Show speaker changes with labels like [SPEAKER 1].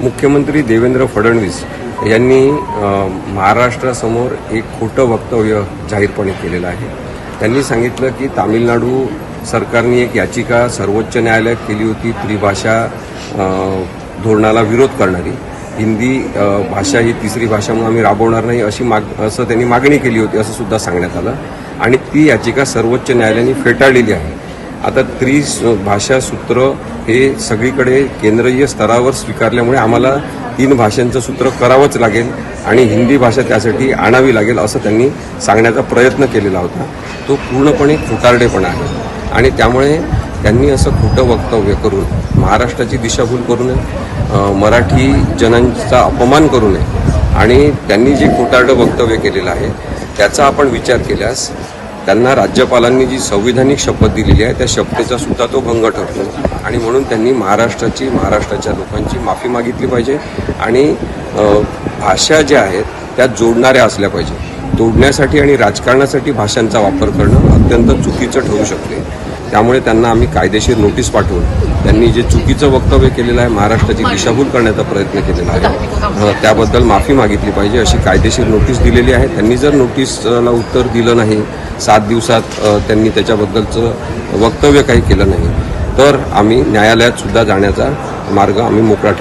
[SPEAKER 1] मुख्यमंत्री देवेंद्र फडणवीस यांनी महाराष्ट्रासमोर एक खोटं वक्तव्य जाहीरपणे केलेलं आहे। त्यांनी सांगितलं की तामिळनाडू सरकारने एक याचिका सर्वोच्च न्यायालयात केली होती त्रिभाषा धोरणाला विरोध करणारी, हिंदी भाषा ही तिसरी भाषा म्हणून आम्ही राबवणार नाही असं त्यांनी मागणी केली होती असं सुद्धा सांगण्यात आलं आणि ती याचिका सर्वोच्च न्यायालयाने फेटाळलेली आहे। आता त्रिभाषा सूत्र हे सगळीकडे केंद्रीय स्तरावर स्वीकारल्यामुळे आम्हाला 3 भाषांचं सूत्र करावंच लागेल आणि हिंदी भाषा त्यासाठी आणावी लागेल असं त्यांनी सांगण्याचा प्रयत्न केलेला होता। तो पूर्णपणे खोटारडेपणा आहे आणि त्यामुळे त्यांनी असं खोटं वक्तव्य करून महाराष्ट्राची दिशाभूल करू नये, मराठी जनांचा अपमान करू नये आणि त्यांनी जे खोटारडं वक्तव्य केलेलं आहे त्याचा आपण विचार केल्यास त्यांना राज्यपालांनी जी संविधानिक शपथ दिलेली आहे त्या शपथेचा सुद्धा तो भंग ठरतो आणि म्हणून त्यांनी महाराष्ट्राच्या लोकांची माफी मागितली पाहिजे आणि भाषा ज्या आहेत त्या जोडणाऱ्या असल्या पाहिजे। तोडण्यासाठी आणि राजकारणासाठी भाषांचा वापर करणं अत्यंत चुकीचं ठरू शकते। त्यामुळे त्यांना आम्ही कायदेशीर नोटीस पाठवून त्यांनी जे चुकीचं वक्तव्य केलेलं आहे, महाराष्ट्राची दिशाभूल करण्याचा प्रयत्न केलेला आहे, त्याबद्दल माफी मागितली पाहिजे अशी कायदेशीर नोटीस दिलेली आहे। त्यांनी जर नोटीसला उत्तर दिलं नाही, 7 दिवसात त्यांनी त्याच्याबद्दलचं वक्तव्य काही केलं नाही तर आम्ही न्यायालयात सुद्धा जाण्याचा मार्ग आम्ही मोकळा ठेवू।